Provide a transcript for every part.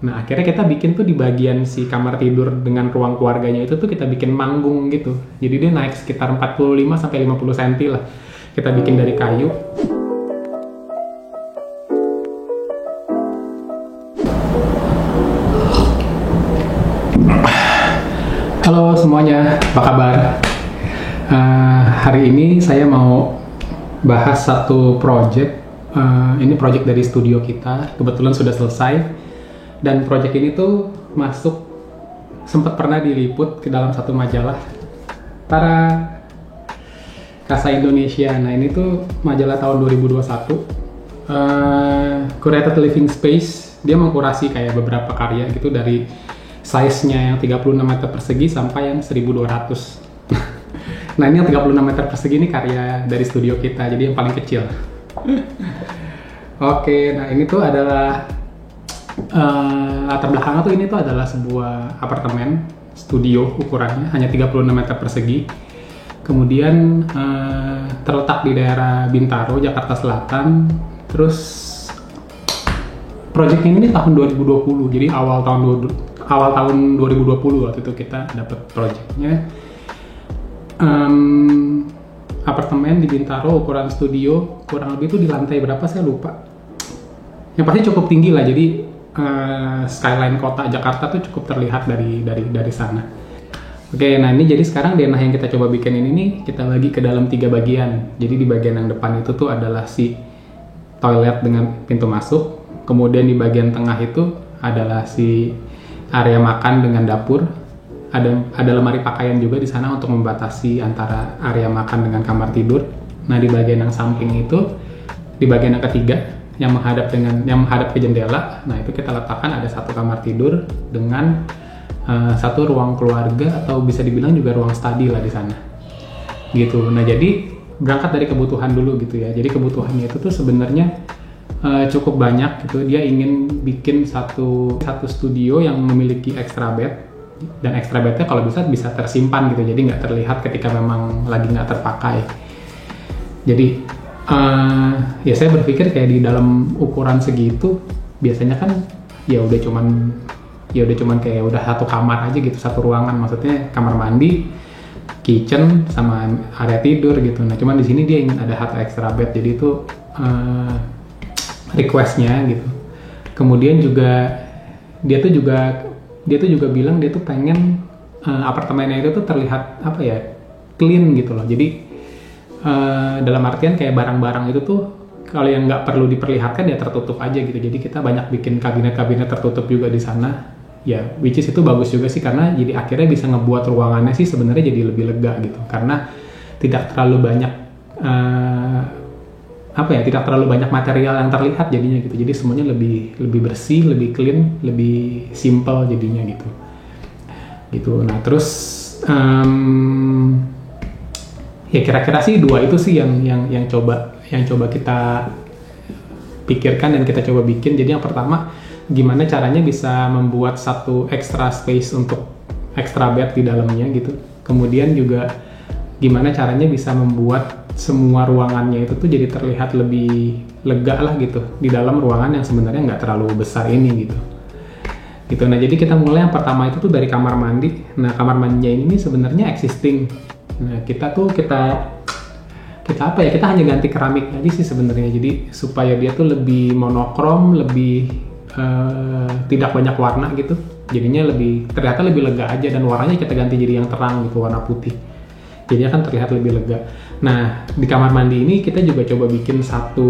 Nah akhirnya kita bikin tuh di bagian si kamar tidur dengan ruang keluarganya itu tuh kita bikin manggung gitu. Jadi dia naik sekitar 45-50 cm lah. Kita bikin dari kayu. Halo semuanya, apa kabar? Hari ini saya mau bahas satu project. Ini project dari studio kita, kebetulan sudah selesai. Dan project ini tuh sempat pernah diliput ke dalam satu majalah. Tara, Kasa Indonesia. Nah ini tuh majalah tahun 2021. Curated Living Space, dia mengkurasi kayak beberapa karya gitu dari size-nya yang 36 meter persegi sampai yang 1200. Nah ini yang 36 meter persegi ini karya dari studio kita, jadi yang paling kecil. Oke, nah ini tuh adalah latar belakangnya tuh ini tuh adalah sebuah apartemen studio, ukurannya hanya 36 meter persegi. Kemudian terletak di daerah Bintaro, Jakarta Selatan. Terus project ini tahun 2020, jadi awal tahun 2020 waktu itu kita dapat projectnya. Apartemen di Bintaro, ukuran studio kurang lebih itu di lantai berapa saya lupa. Yang pasti cukup tinggi lah, jadi skyline kota Jakarta tuh cukup terlihat dari sana. Oke, nah ini jadi sekarang denah yang kita coba bikin ini nih kita bagi ke dalam 3 bagian. Jadi di bagian yang depan itu tuh adalah si toilet dengan pintu masuk. Kemudian di bagian tengah itu adalah si area makan dengan dapur. Ada lemari pakaian juga di sana untuk membatasi antara area makan dengan kamar tidur. Nah di bagian yang samping itu, di bagian yang ketiga yang menghadap ke jendela, nah itu kita letakkan ada satu kamar tidur dengan satu ruang keluarga atau bisa dibilang juga ruang study lah di sana. Gitu. Nah jadi berangkat dari kebutuhan dulu gitu ya. Jadi kebutuhannya itu tuh sebenarnya cukup banyak gitu. Dia ingin bikin satu studio yang memiliki extra bed, dan extra bednya kalau bisa tersimpan gitu, jadi nggak terlihat ketika memang lagi nggak terpakai. Jadi ya saya berpikir kayak di dalam ukuran segitu biasanya kan ya udah cuman kayak udah satu kamar aja gitu, satu ruangan, maksudnya kamar mandi, kitchen sama area tidur gitu. Nah cuman di sini dia ingin ada satu extra bed, jadi itu requestnya gitu. Kemudian juga dia tuh juga bilang dia tuh pengen apartemennya itu tuh terlihat apa ya, clean gitu loh. Jadi dalam artian kayak barang-barang itu tuh kalau yang nggak perlu diperlihatkan ya tertutup aja gitu. Jadi kita banyak bikin kabinet-kabinet tertutup juga di sana. Ya, which is itu bagus juga sih, karena jadi akhirnya bisa ngebuat ruangannya sih sebenarnya jadi lebih lega gitu. Karena tidak terlalu banyak tidak terlalu banyak material yang terlihat jadinya gitu. Jadi semuanya lebih bersih, lebih clean, lebih simple jadinya gitu. Gitu. Nah, terus ya kira-kira sih 2 itu sih yang coba kita pikirkan dan kita coba bikin. Jadi yang pertama, gimana caranya bisa membuat satu extra space untuk extra bed di dalamnya gitu. Kemudian juga gimana caranya bisa membuat semua ruangannya itu tuh jadi terlihat lebih lega lah gitu di dalam ruangan yang sebenarnya nggak terlalu besar ini gitu. Nah jadi kita mulai yang pertama itu tuh dari kamar mandi. Nah kamar mandinya ini sebenarnya existing. Nah kita hanya ganti keramik aja sih sebenarnya. Jadi supaya dia tuh lebih monokrom, lebih tidak banyak warna gitu. Jadinya terlihat lebih lega aja, dan warnanya kita ganti jadi yang terang gitu, warna putih. Jadinya kan terlihat lebih lega. Nah, di kamar mandi ini kita juga coba bikin satu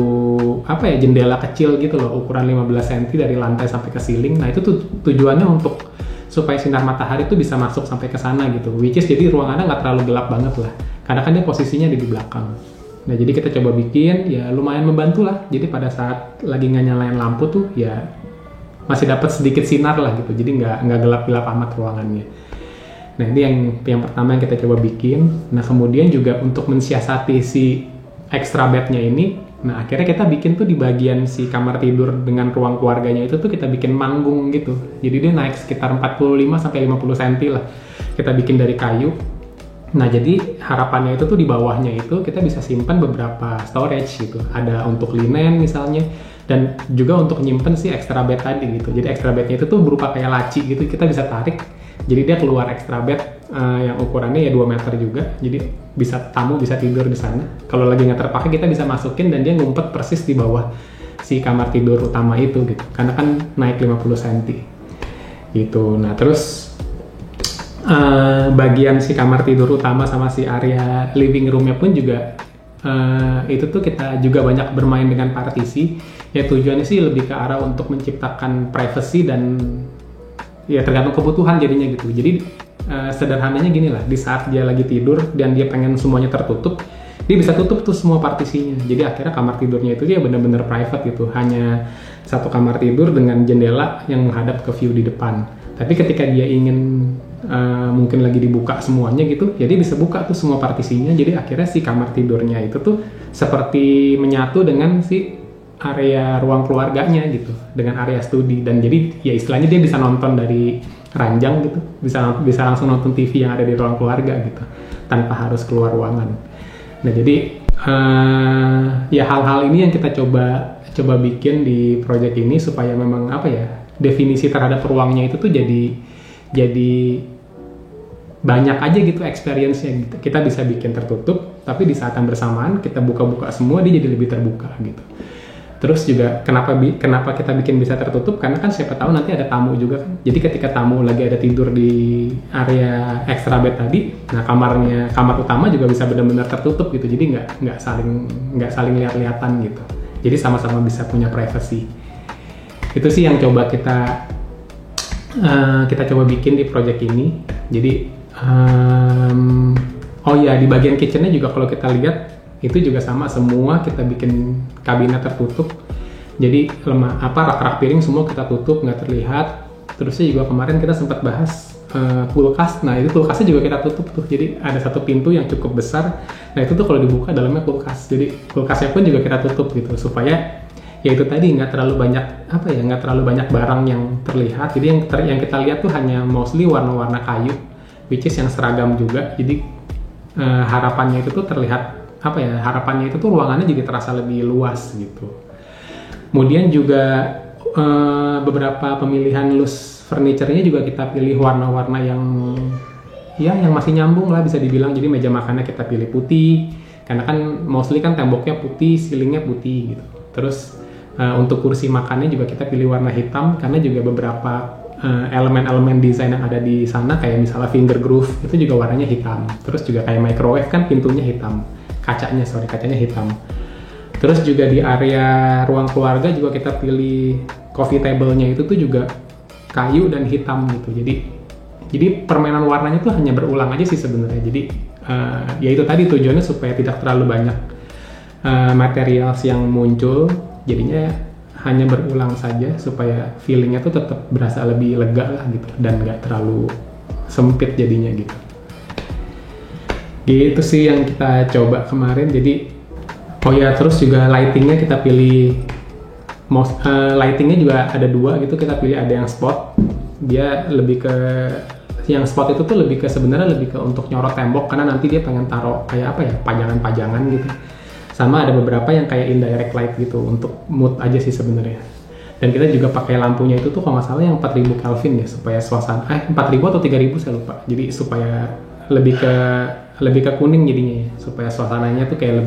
jendela kecil gitu loh, ukuran 15 cm dari lantai sampai ke ceiling. Nah, itu tuh tujuannya untuk supaya sinar matahari tuh bisa masuk sampai ke sana gitu. Which is jadi ruangannya nggak terlalu gelap banget lah. Karena kan dia posisinya di belakang. Nah, jadi kita coba bikin, ya lumayan membantu lah. Jadi pada saat lagi nggak nyalain lampu tuh ya masih dapat sedikit sinar lah gitu. Jadi nggak gelap-gelap amat ruangannya. Nah ini yang pertama yang kita coba bikin. Nah kemudian juga untuk mensiasati si extra bednya ini, nah akhirnya kita bikin tuh di bagian si kamar tidur dengan ruang keluarganya itu tuh kita bikin manggung gitu. Jadi dia naik sekitar 45-50 cm lah. Kita bikin dari kayu. Nah jadi harapannya itu tuh di bawahnya itu kita bisa simpan beberapa storage gitu. Ada untuk linen misalnya, Dan juga untuk nyimpen si extra bed tadi gitu. Jadi extra bednya itu tuh berupa kayak laci gitu, kita bisa tarik. Jadi dia keluar extra bed yang ukurannya ya 2 meter juga. Jadi tamu bisa tidur di sana. Kalau lagi nggak terpakai kita bisa masukin dan dia ngumpet persis di bawah si kamar tidur utama itu gitu. Karena kan naik 50 cm gitu. Nah terus bagian si kamar tidur utama sama si area living roomnya pun juga itu tuh kita juga banyak bermain dengan partisi. Ya tujuannya sih lebih ke arah untuk menciptakan privacy dan ya tergantung kebutuhan jadinya gitu. Jadi sederhananya gini lah, di saat dia lagi tidur dan dia pengen semuanya tertutup, dia bisa tutup tuh semua partisinya. Jadi akhirnya kamar tidurnya itu dia benar-benar private gitu, hanya satu kamar tidur dengan jendela yang menghadap ke view di depan. Tapi ketika dia ingin mungkin lagi dibuka semuanya gitu, jadi bisa buka tuh semua partisinya. Jadi akhirnya si kamar tidurnya itu tuh seperti menyatu dengan si area ruang keluarganya gitu, dengan area studi. Dan jadi ya istilahnya dia bisa nonton dari ranjang gitu, bisa langsung nonton TV yang ada di ruang keluarga gitu, tanpa harus keluar ruangan. Nah jadi ya hal-hal ini yang kita coba bikin di project ini supaya memang apa ya, definisi terhadap ruangnya itu tuh jadi banyak aja gitu experience-nya gitu. Kita bisa bikin tertutup, tapi di saat yang bersamaan kita buka-buka semua, dia jadi lebih terbuka gitu. Terus juga kenapa kita bikin bisa tertutup, karena kan siapa tahu nanti ada tamu juga kan. Jadi ketika tamu lagi ada tidur di area extra bed tadi, nah kamar utama juga bisa benar-benar tertutup gitu. Jadi nggak saling lihat-lihatan gitu. Jadi sama-sama bisa punya privacy. Itu sih yang coba kita coba bikin di project ini. Jadi oh ya, di bagian kitchennya juga kalau kita lihat itu juga sama, semua kita bikin kabinet tertutup. Jadi rak-rak piring semua kita tutup, nggak terlihat. Terusnya juga kemarin kita sempat bahas kulkas. Nah itu kulkasnya juga kita tutup tuh. Jadi ada satu pintu yang cukup besar. Nah itu tuh kalau dibuka dalamnya kulkas. Jadi kulkasnya pun juga kita tutup gitu, supaya ya itu tadi nggak terlalu banyak barang yang terlihat. Jadi yang kita lihat tuh hanya mostly warna-warna kayu, which is yang seragam juga. Jadi harapannya itu tuh terlihat harapannya itu tuh ruangannya jadi terasa lebih luas gitu. Kemudian juga beberapa pemilihan loose furniture-nya juga kita pilih warna-warna yang masih nyambung lah bisa dibilang. Jadi meja makannya kita pilih putih, karena kan mostly kan temboknya putih, ceilingnya putih gitu. Terus untuk kursi makannya juga kita pilih warna hitam, karena juga beberapa elemen-elemen desain yang ada di sana kayak misalnya finger groove itu juga warnanya hitam. Terus juga kayak microwave kan pintunya hitam. Kacanya hitam. Terus juga di area ruang keluarga juga kita pilih coffee table-nya itu tuh juga kayu dan hitam gitu. Jadi permainan warnanya tuh hanya berulang aja sih sebenarnya. Jadi ya itu tadi tujuannya supaya tidak terlalu banyak materials yang muncul. Jadinya hanya berulang saja supaya feelingnya tuh tetap berasa lebih lega lah gitu, dan nggak terlalu sempit jadinya gitu. Gitu sih yang kita coba kemarin. Jadi terus juga lightingnya kita pilih lightingnya juga ada 2 gitu. Kita pilih ada yang spot, dia lebih ke yang spot itu tuh lebih ke untuk nyorot tembok, karena nanti dia pengen taruh kayak pajangan-pajangan gitu. Sama ada beberapa yang kayak indirect light gitu untuk mood aja sih sebenarnya. Dan kita juga pakai lampunya itu tuh kalau nggak salah yang 4000 Kelvin ya, supaya suasana 4000 atau 3000 saya lupa. Jadi supaya lebih ke kuning jadinya ya, supaya suasananya tuh kayak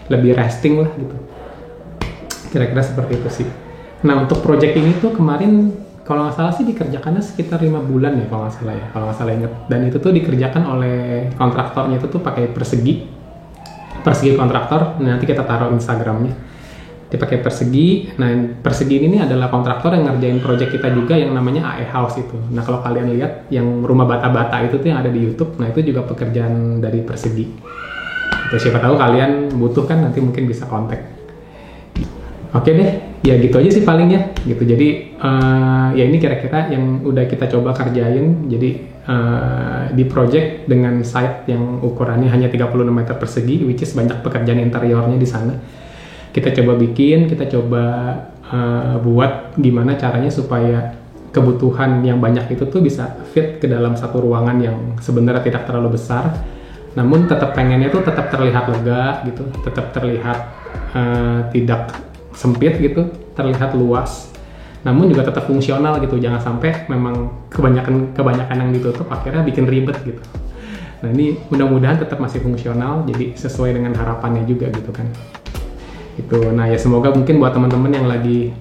lebih resting lah gitu. Kira-kira seperti itu sih. Nah untuk project ini tuh kemarin kalau nggak salah sih dikerjakannya sekitar 5 bulan ya kalau nggak salah inget. Dan itu tuh dikerjakan oleh kontraktornya itu tuh pakai persegi kontraktor. Nanti kita taruh Instagramnya. Dia pakai persegi. Nah persegi ini adalah kontraktor yang ngerjain project kita juga yang namanya AE House itu. Nah kalau kalian lihat yang rumah bata-bata itu tuh yang ada di YouTube, nah itu juga pekerjaan dari persegi. Itu siapa tahu kalian butuh kan, nanti mungkin bisa kontak. Oke deh, ya gitu aja sih palingnya gitu. Jadi ya ini kira-kira yang udah kita coba kerjain. Jadi di project dengan site yang ukurannya hanya 36 meter persegi, which is banyak pekerjaan interiornya di sana. Kita coba buat gimana caranya supaya kebutuhan yang banyak itu tuh bisa fit ke dalam satu ruangan yang sebenarnya tidak terlalu besar, namun tetap pengennya tuh tetap terlihat lega gitu, tetap terlihat tidak sempit gitu, terlihat luas, namun juga tetap fungsional gitu. Jangan sampai memang kebanyakan yang ditutup akhirnya bikin ribet gitu. Nah ini mudah-mudahan tetap masih fungsional, jadi sesuai dengan harapannya juga gitu kan. Itu. Nah ya semoga mungkin buat teman-teman yang lagi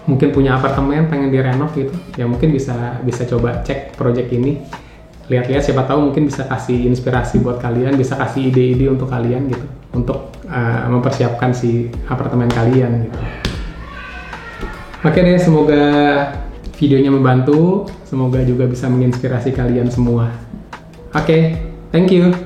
mungkin punya apartemen pengen direnov gitu, ya mungkin bisa coba cek project ini, lihat-lihat siapa tahu mungkin bisa kasih inspirasi buat kalian, bisa kasih ide-ide untuk kalian gitu, untuk mempersiapkan si apartemen kalian gitu. Oke deh, semoga videonya membantu, semoga juga bisa menginspirasi kalian semua. Oke, thank you.